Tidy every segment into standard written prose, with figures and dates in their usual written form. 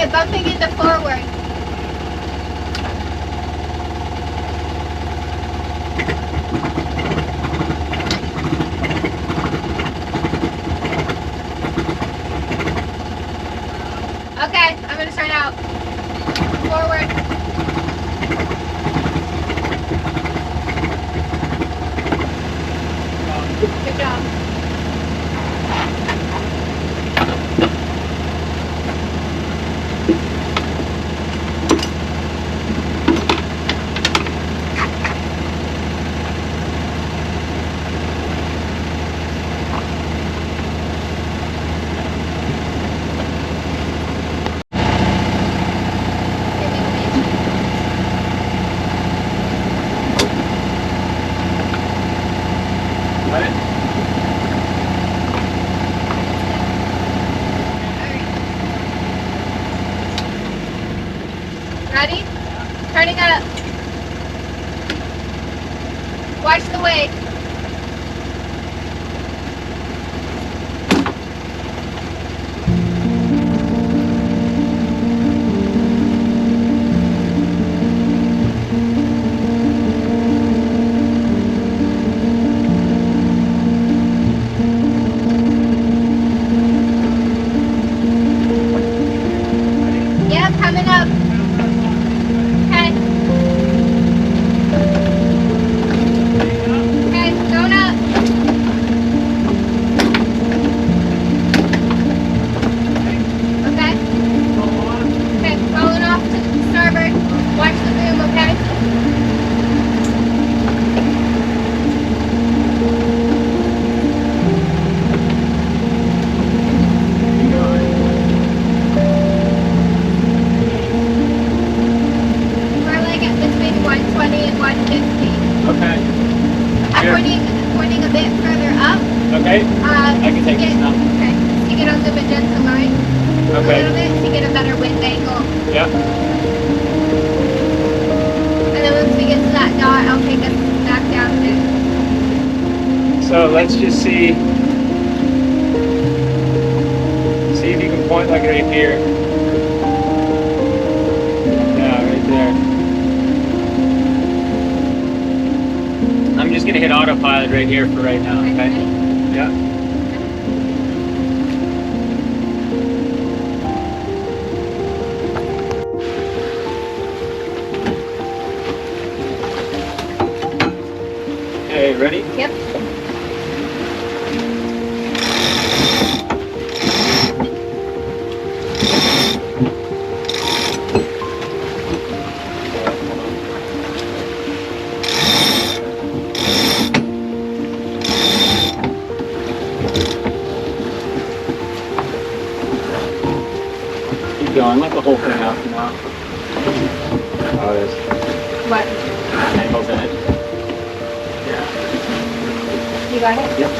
Okay, bumping into forward. Okay, I'm gonna turn out. Forward. Good job. Ready? Turning up. Watch the wake. Yeah, coming up. Okay. Okay, going up. Okay. Okay, rolling off to the starboard. Watch the boom, okay? We're like at between 120 and 150. Okay. I'm Here. pointing a bit further up. Okay. I can take this now. Okay. To get on the magenta line. A Okay. little bit to get a better wind angle. Yeah. And then once we get to that dot, I'll take us back down a bit. So let's just see. See if you can point like right here. Yeah, right there. I'm just gonna hit autopilot right here for right now, okay? Yeah. Okay, ready? Yep. Keep going, let the whole thing out for now. Oh, it is. What? Angles in it. Yeah. You got it? Yep.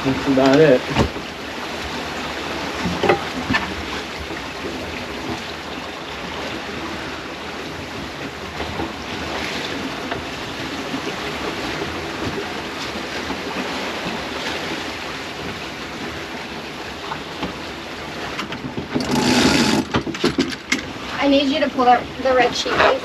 That's about it. I need you to pull out the red sheet, please.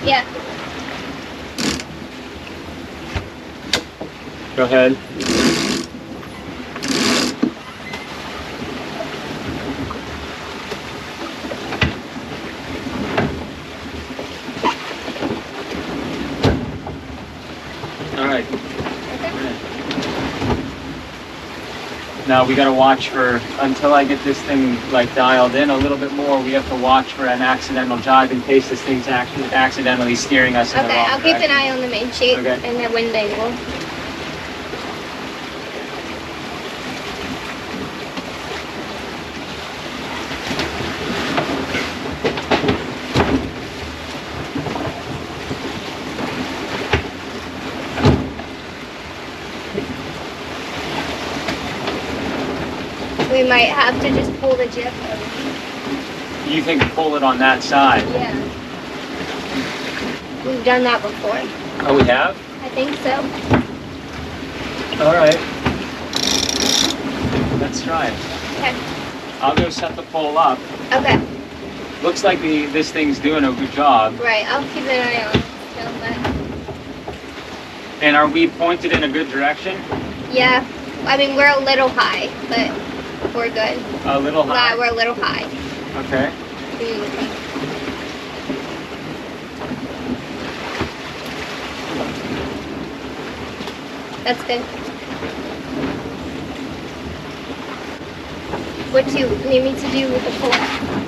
Yeah. Go ahead. All right. Okay. Now we gotta watch for, until I get this thing like dialed in a little bit more, we have to watch for an accidental jibe in case this thing's actually accidentally steering us in the Okay, wrong I'll keep an direction. eye on the main sheet Okay. and the wind angle. We might have to just pull the jib over. You think pull it on that side? Yeah. We've done that before. Oh, we have? I think so. All right. Let's try it. Okay. I'll go set the pole up. Okay. Looks like this thing's doing a good job. Right. I'll keep an eye on it. And are we pointed in a good direction? Yeah. I mean, we're a little high, but we're good. A little high? Yeah, we're a little high. Okay. That's good. What do you need me to do with the pole?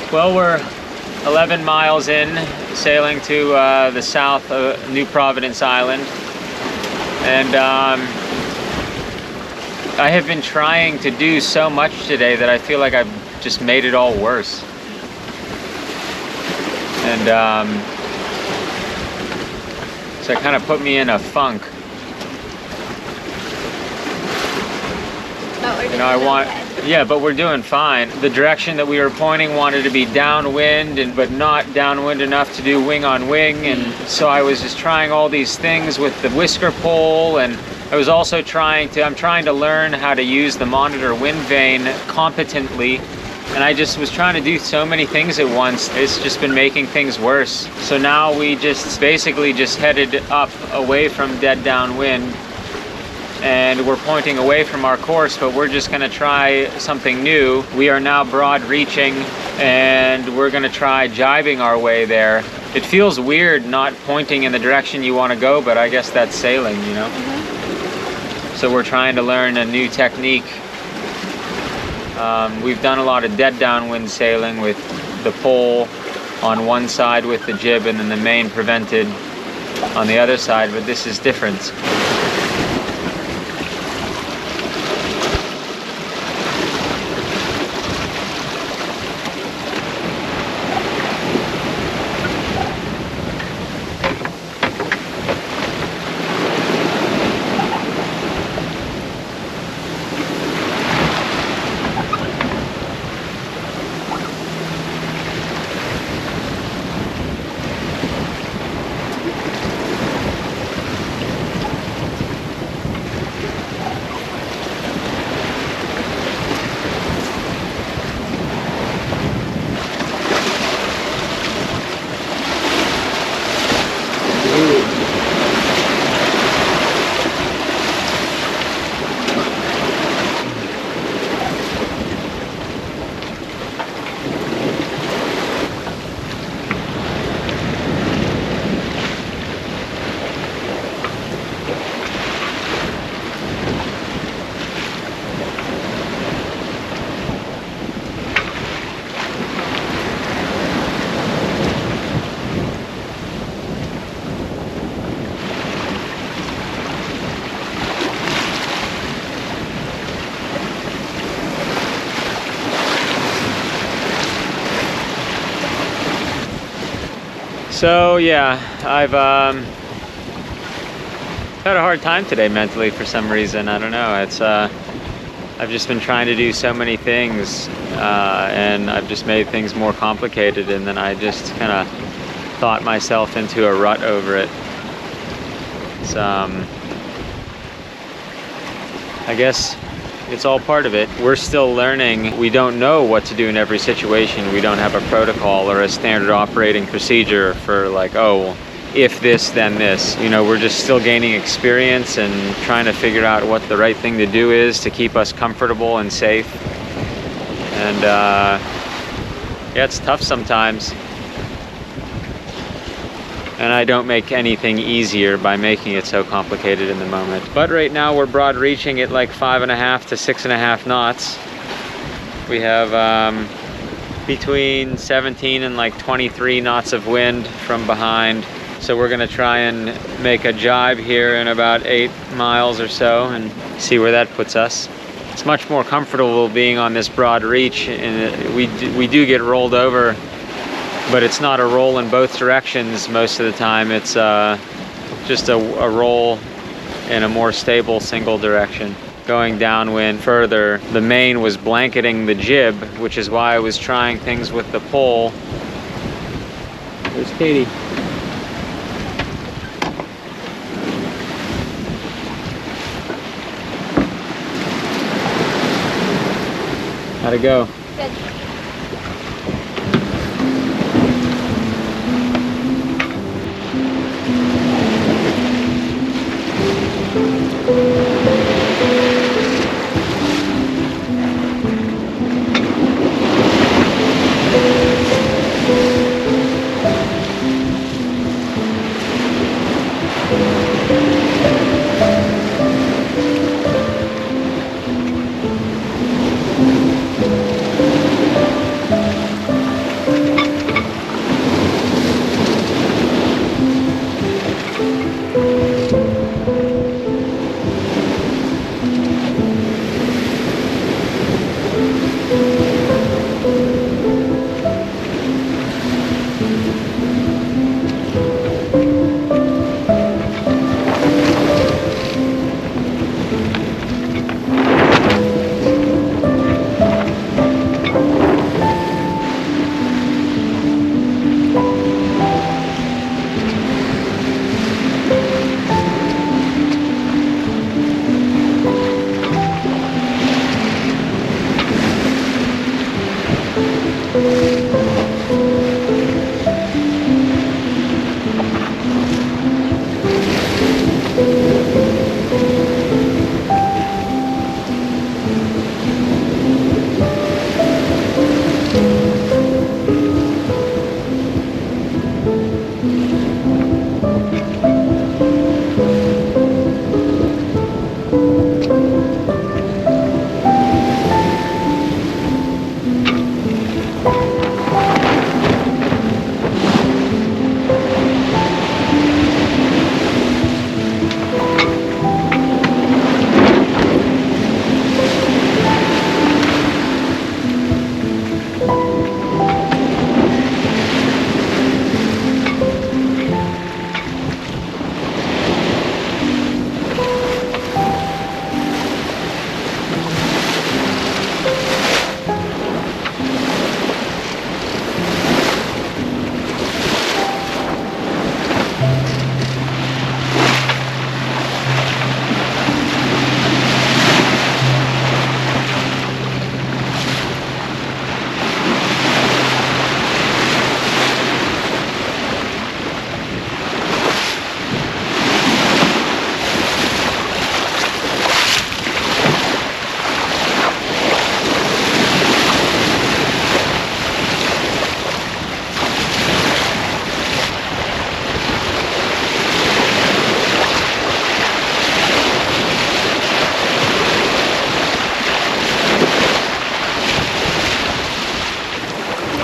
Well, we're 11 miles in, sailing to the south of New Providence Island. And I have been trying to do so much today that I feel like I've just made it all worse. And so it kind of put me in a funk. You know, I want, yeah, but we're doing fine. The direction that we were pointing wanted to be downwind, but not downwind enough to do wing on wing. And so I was just trying all these things with the whisker pole, and I was also I'm trying to learn how to use the monitor wind vane competently. And I just was trying to do so many things at once. It's just been making things worse. So now we just basically just headed up away from dead downwind. And we're pointing away from our course, but we're just gonna try something new. We are now broad reaching, and we're gonna try jibing our way there. It feels weird not pointing in the direction you wanna go, but I guess that's sailing, you know? Mm-hmm. So we're trying to learn a new technique. We've done a lot of dead downwind sailing with the pole on one side with the jib and then the main prevented on the other side, but this is different. So yeah, I've had a hard time today mentally for some reason. I don't know. It's I've just been trying to do so many things, and I've just made things more complicated, and then I just kind of thought myself into a rut over it. It's I guess it's all part of it. We're still learning. We don't know what to do in every situation. We don't have a protocol or a standard operating procedure for like, oh, if this, then this. You know, we're just still gaining experience and trying to figure out what the right thing to do is to keep us comfortable and safe. And yeah, it's tough sometimes. And I don't make anything easier by making it so complicated in the moment. But right now we're broad reaching at like 5.5 to 6.5 knots. We have between 17 and like 23 knots of wind from behind. So we're gonna try and make a jibe here in about 8 miles or so and see where that puts us. It's much more comfortable being on this broad reach, and we do get rolled over, but it's not a roll in both directions most of the time. It's just a roll in a more stable single direction. Going downwind further, the main was blanketing the jib, which is why I was trying things with the pole. There's Katie. How'd it go? Good.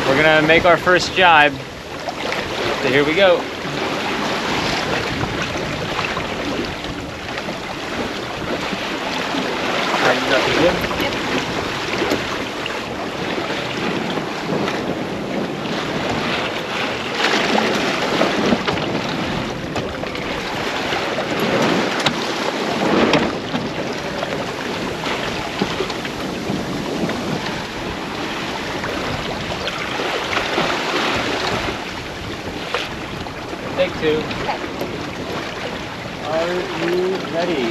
We're gonna make our first jibe. So here we go. Tightened up the jib. Take two. Okay. Are you ready?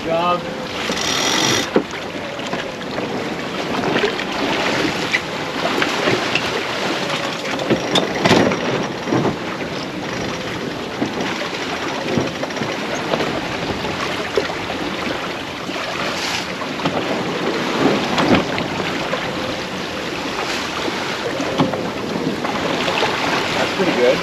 Job. That's pretty good.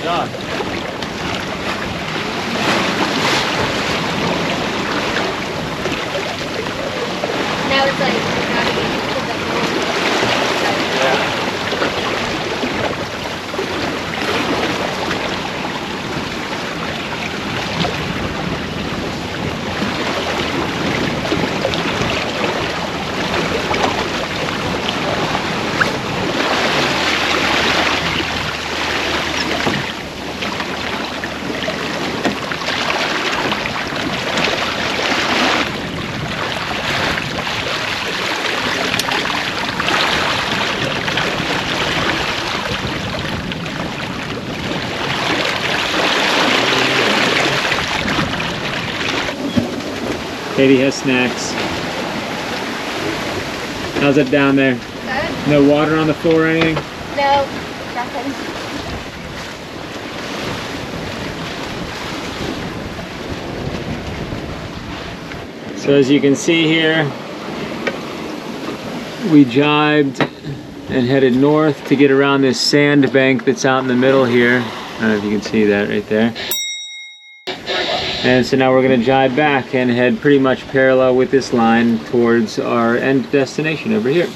Job. Now it's like, gotta get to the Yeah. Katie has snacks. How's it down there? Good? No water on the floor or anything? No, nothing. So as you can see here, we jibed and headed north to get around this sand bank that's out in the middle here. I don't know if you can see that right there. And so now we're going to jibe back and head pretty much parallel with this line towards our end destination over here.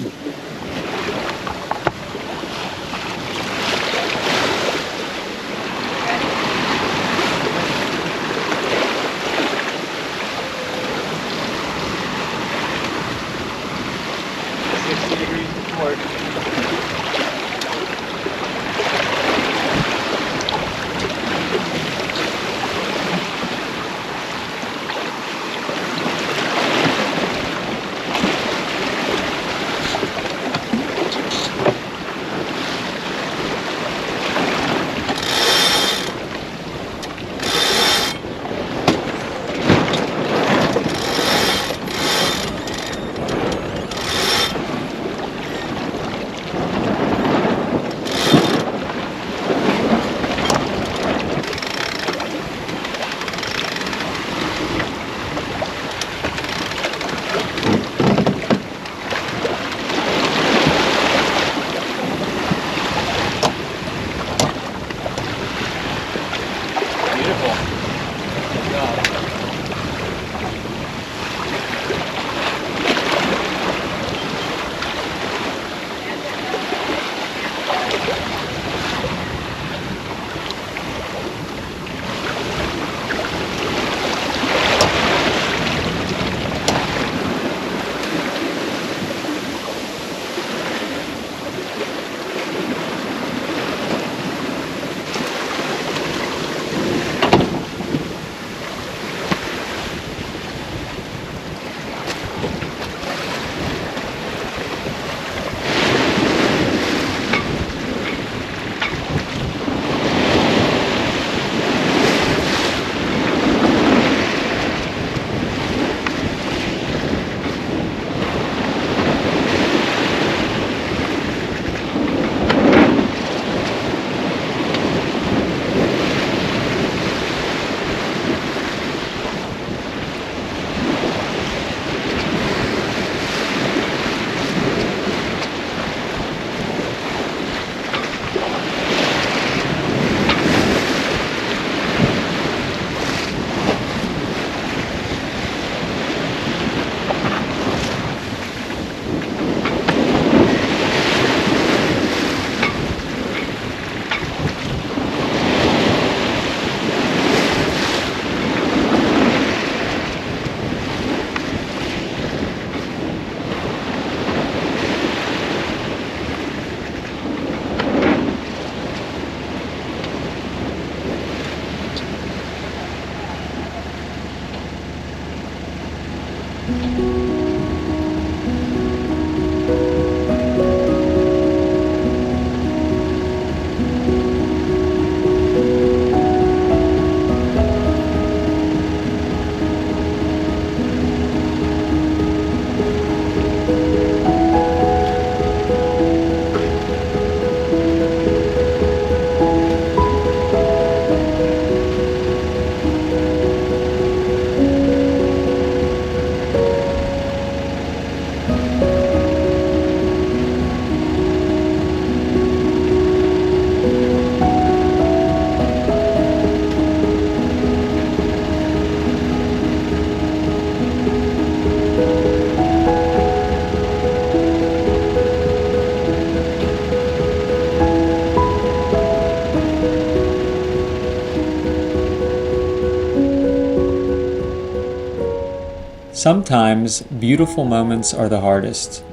Sometimes beautiful moments are the hardest.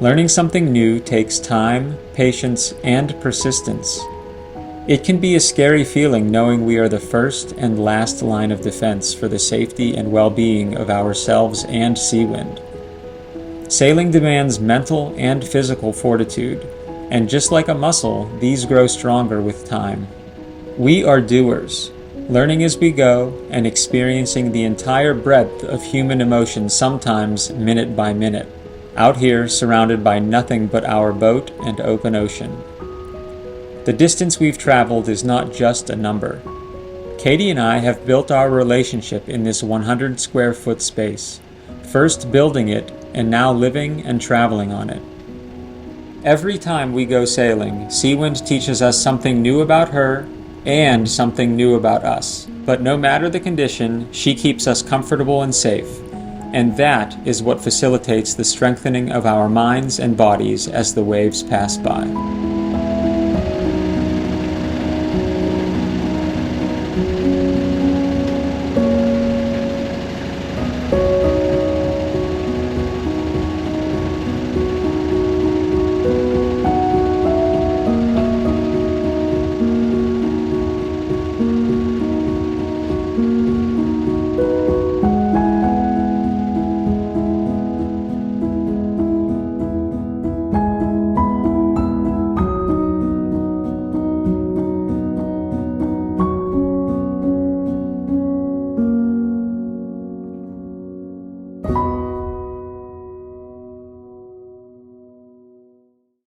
Learning something new takes time, patience, and persistence. It can be a scary feeling knowing we are the first and last line of defense for the safety and well-being of ourselves and Seawind. Sailing demands mental and physical fortitude, and just like a muscle, these grow stronger with time. We are doers, learning as we go and experiencing the entire breadth of human emotion, sometimes minute by minute, out here surrounded by nothing but our boat and open ocean. The distance we've traveled is not just a number. Katie and I have built our relationship in this 100 square foot space, first building it and now living and traveling on it. Every time we go sailing, Seawind teaches us something new about her and something new about us. But no matter the condition, she keeps us comfortable and safe. And that is what facilitates the strengthening of our minds and bodies as the waves pass by.